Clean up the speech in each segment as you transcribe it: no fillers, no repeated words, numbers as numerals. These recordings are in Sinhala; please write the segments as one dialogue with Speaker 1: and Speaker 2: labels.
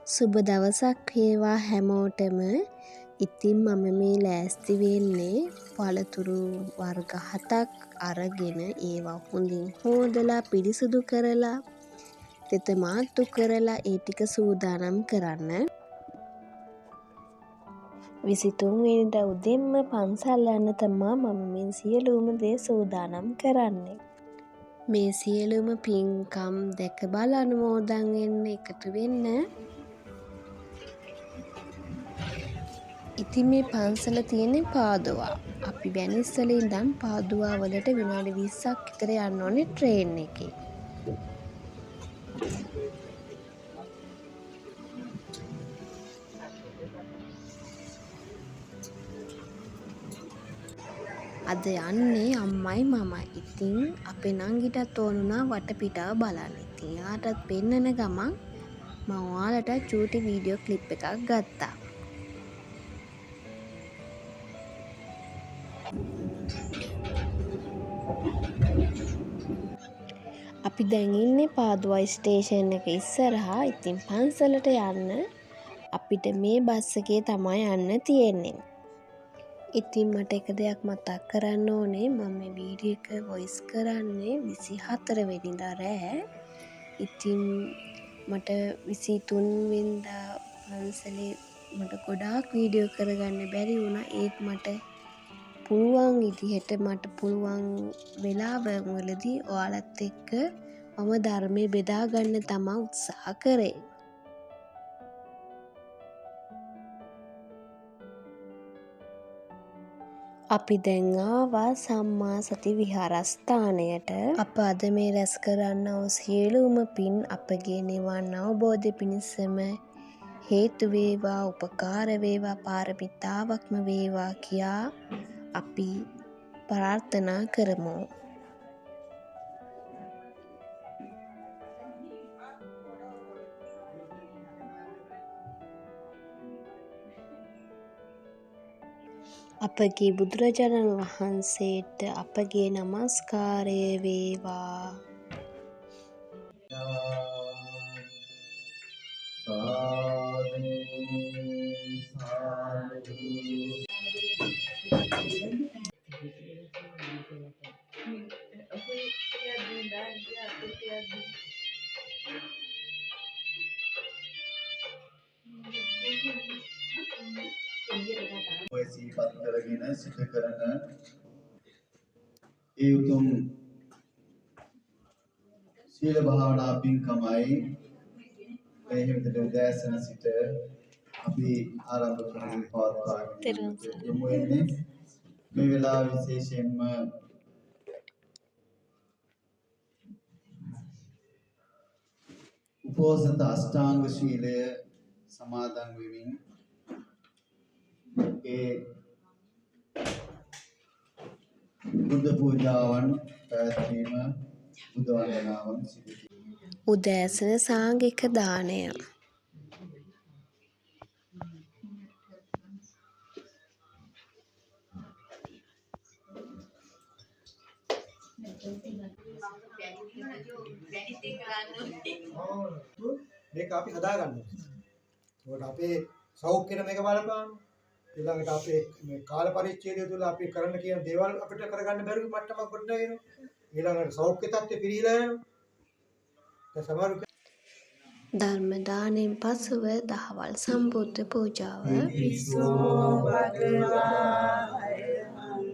Speaker 1: සුබ දවසක් වේවා හැමෝටම. ඉතින් මම මේ ලෑස්ති වෙන්නේ පළතුරු වර්ග 7ක් අරගෙන ඒවා හොඳින් හොදලා පිරිසිදු කරලා තෙත මාත්තු කරලා ඒ ටික සූදානම් කරන්න. 23 වෙනිදා උදෙන්ම පන්සල් යන්න තමා මම මේ සියලුම දේ සූදානම් කරන්නේ. මේ සියලුම පින්කම් දැක බල අනුමෝදන් වෙන්න එකතු වෙන්න. ඉතින් මේ පන්සල තියෙන්නේ පාදුවා. අපි වැනිස්සල ඉඳන් පාදුවා වලට විනාඩි 20ක් විතර යන්න ඕනේ ට්‍රේන් එකේ. අද යන්නේ අම්මයි මමයි. ඉතින් අපේ නංගිටත් ඕනුණා වටපිටාව බලන්න. ඉතින් එයාටත් පෙන්නන ගමන් මම ඔයාලට චූටි වීඩියෝ ක්ලිප් එකක් ගත්තා. අපි දැන් ඉන්නේ පාදුවා ස්ටේෂන් එක ඉස්සරහා. ඉතින් පන්සලට යන්න අපිට මේ බස් එකේ තමයි යන්න තියෙන්නේ. ඉතින් මට එක දෙයක් මතක් කරන්න ඕනේ. මම මේ වීඩියෝ එක වොයිස් කරන්නේ 24 වෙනිදා රෑ. ඉතින් මට 23 වෙනිදා පන්සලේ මට ගොඩාක් වීඩියෝ කරගන්න බැරි වුණා. ඒත් මට පුළුවන් විදිහට මට පුළුවන් වෙලාවවලදී ඔයාලත් එක්ක මම ධර්මයේ බෙදා ගන්න තමයි උත්සාහ කරේ. අපි දැන් ආවා සම්මා සති විහාරස්ථානයට. අප අද මේ රැස් කරන්නා වූ සියලුම පින් අපගේ නිවන් අවබෝධ පිණිසම හේතු වේවා, උපකාර වේවා, පාරමිතාවක්ම වේවා කියා අපි ප්‍රාර්ථනා කරමු. අපගේ බුදුරජාණන් වහන්සේට අපගේ නමස්කාරය වේවා.
Speaker 2: ඔය සිහිපත් කරගෙන සිදු කරන ඒ උතුම් සීල භාවනා පින්කමයි මේ හිමිතට උදෑසන සිට අපි ආරම්භ කරන පවත්වාගෙන යමු වෙන්නේ. මේ වෙලාව විශේෂයෙන්ම උපෝසත අෂ්ටාංග ශීලය සමාදන් වෙමින් ඒ බුද්ධ පූජාවන් පැවැත්වීම, බුද්ධ වන්දනාවන් සිදු කිරීම.
Speaker 1: උදෑසන සාංගික දානය.
Speaker 3: මේක අපි හදාගන්න ඕනේ. ඒකට අපේ සෞඛ්‍යෙට මේක බලපාන. ඊළඟට අපේ මේ කාල පරිච්ඡේදය තුළ අපි කරන්න කියන දේවල් අපිට කරගන්න බැරි මට්ටමක් ගොඩනගෙනවා. ඊළඟට සෞඛ්‍ය තත්ත්වය පිරීලා යනවා. ඒ සමහර
Speaker 1: ධර්ම දාණයෙන් පසුව දහවල් සම්බුද්ධ පූජාව.
Speaker 4: විසෝ භගවා අරහං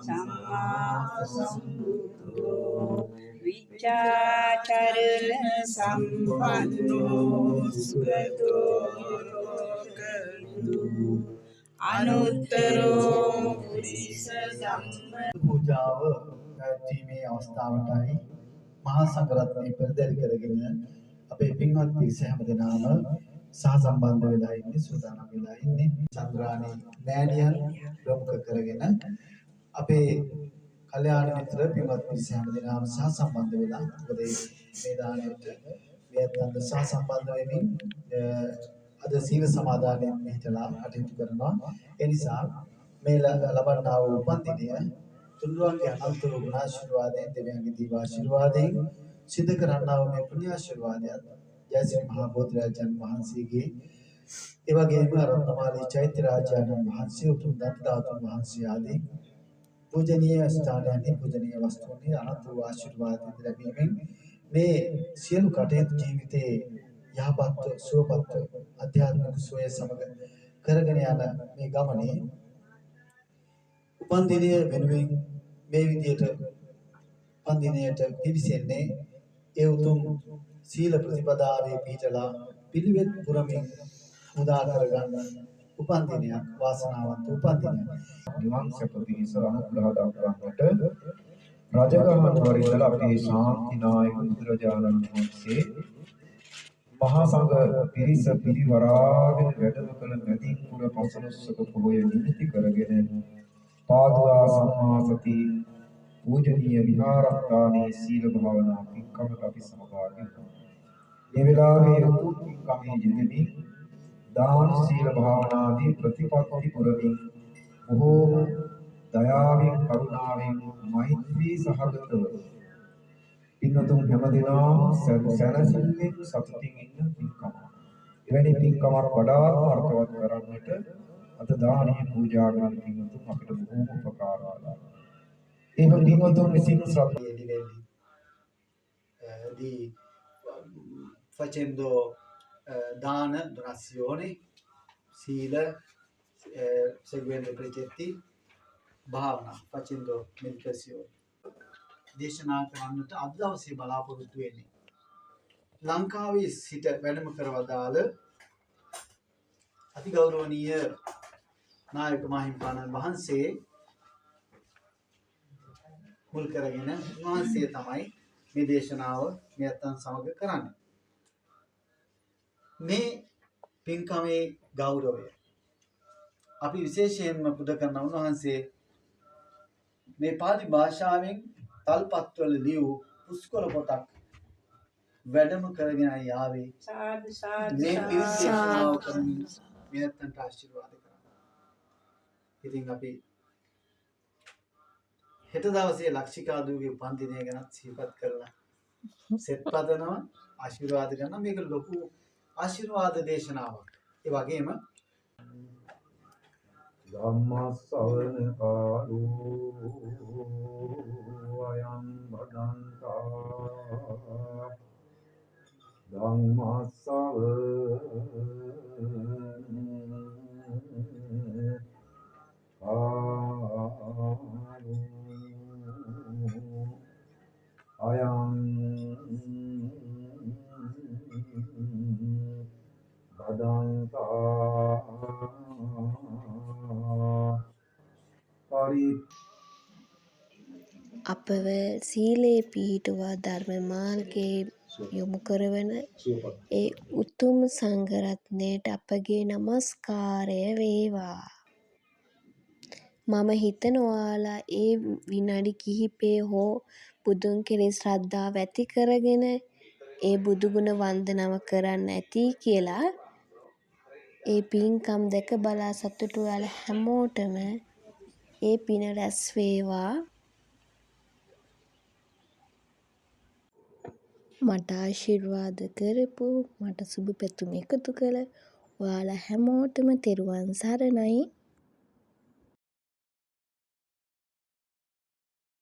Speaker 4: සම්මා සම්බුද්ධෝ විචාචරණ සම්පන්නෝ සුගතෝ ලෝකවිදු අනුත්තරෝ පුරිස ධම්ම
Speaker 2: පූජාව පැවැත්වීමේ අවස්ථාවටයි මහා සංඝරත්නය පෙරදරි කරගෙන අපේ පින්වත් පිරිස හැමදෙනාම සහසම්බන්ධ වෙලා ඉන්නේ, සූදානම් වෙලා ඉන්නේ. චන්ද්‍රානි මෑණියන් ප්‍රමුඛ කරගෙන අපේ කල්යාණ මිත්‍ර පින්වත් පිරිස හැමදෙනාම සහසම්බන්ධ වෙලා මොකද මේ දාණයට මෙයන්ට සහසම්බන්ධ වෙමින් අද සීල සමාදානයෙන් මෙහිලා කටයුතු කරනවා. ඒ නිසා මේ ලබන්නා වූ උපන්දිනය තුන්වන්ගේ අනන්ත වූ ගුණාශිර්වාදයෙන්, දෙවියන්ගේ දීවාශිර්වාදයෙන් සිද්ධ කරන්නා වූ මේ පුණ්‍යාශිර්වාදයත් ජයශ්‍රී මහා බෝධිරාජන් වහන්සේගේ ඒ වගේම රත්නමාලී චෛත්‍ය රාජානන් වහන්සේ උතුම් දත්තාතුන් වහන්සේ ආදී පූජනීය ස්ථානයන්හි පූජනීය වස්තුන්හි අනන්ත වූ ආශිර්වාද ලැබීමෙන් මේ සියලු කටයුතු ජීවිතයේ යහපත් සුවපත් අධ්‍යාත්මික සුවය සමග කරගෙන යන මේ ගමනේ උපන් දිනය වෙනුවෙන් මේ විදියට උපන් දිනයට පිවිසෙන්නේ ඒ උතුම් සීල ප්‍රතිපදාවේ පිහිටලා පිළිවෙත් පුරමින් උදා කරගන්න උපන් දිනයක් වාසනාවන්ත උපන් දිනයක්.
Speaker 5: නිවන් සැප පිණිස අනුග්‍රහ දක්වන්නට රජගහ නුවර ඉඳලා අපේ ශාන්තිනායක බුදුරජාණන් වහන්සේ මහා සංඝ පිරිස පිරිවරාගෙන වැඩම කළ මැදින් පුර පසළොස්වක පොහොය නිමිති කරගෙන පාදුකා සම්මාසති පූජනීය විහාරස්ථානයේ සීල භාවනා පින්කමට අපි සහභාගී වුණා. මේ වෙලාවේ උතුම් පින්කමේ යෙදෙමින් දාන සීල භාවනාදී ප්‍රතිපත්ති පුරමින් බොහෝම දයාවෙන් කරුණාවෙන් මෛත්‍රී සහගතව පින්වතුන් හැමදෙනාම සැනසෙල්ලෙන් සතුටින් ඉන්න පින්කම. එවැනි පින්කමක් වඩාත් අර්ථවත් කරන්නට අද දානීය පූජා කරන පින්වතුන් අපිට බොහෝම උපකාර වුණා. ඒ පින්වතුන් විසින් ශ්‍රද්ධා
Speaker 2: di facendo daන donazioni, sila, seguendo i precetti, bhavana, facendo meditazione. දේශනා කරන්නට අද දවසේ බලාපොරොත්තු වෙන්නේ. ලංකාවේ සිට වැඩම කරවදාළ අතිගෞරවනීය නායක මාහිමිපාණන් වහන්සේ මුල් කරගෙන වහන්සේ තමයි මේ දේශනාව මේ අතන් සමග කරන්නේ. මේ පින්කමේ ගෞරවය අපි විශේෂයෙන්ම පුද කරන උන්වහන්සේ මේ පාලි භාෂාවෙන් තල්පත්වල ලියූ පුස්කොළ පොතක් වැඩම කරගෙන යාවේ
Speaker 4: සාදු සාදු
Speaker 2: මේ දේශනාව කරමින් මේ අතන්ට ආශිර්වාද කරනවා. ඉතින් අපි හෙට දවසේ ලක්ෂිකා දූගේ උපන් දිනය ගැන සිහිපත් කරලා සෙත් පදනවා ආශිර්වාද කරනවා. මේක ලොකු ආශිර්වාද දේශනාවක්. ඒ වගේම
Speaker 5: ධම්මස්සවන කාලෝ අයං බදන්තා අයං බදන්තා
Speaker 1: අපව සීලේ පිහිටුවා ධර්ම මාර්ගයේ යොමු කරවන ඒ උතුම් සංඝරත්නයට අපගේ নমස්කාරය වේවා. මම හිතන ඔයාලා ඒ විනාඩි කිහිපේ හෝ බුදුන් කෙරෙහි ශ්‍රද්ධාව ඇති කරගෙන ඒ බුදුගුණ වන්දනාව කරන්න ඇති කියලා. ඒ පින්කම් දැක බලා සතුටු ඔයාලා හැමෝටම ඒ පින රැස් වේවා. මට ආශිර්වාද කරපු මට සුබ පැතුම් එකතු කළ ඔයාලා හැමෝටම තෙරුවන් සරණයි.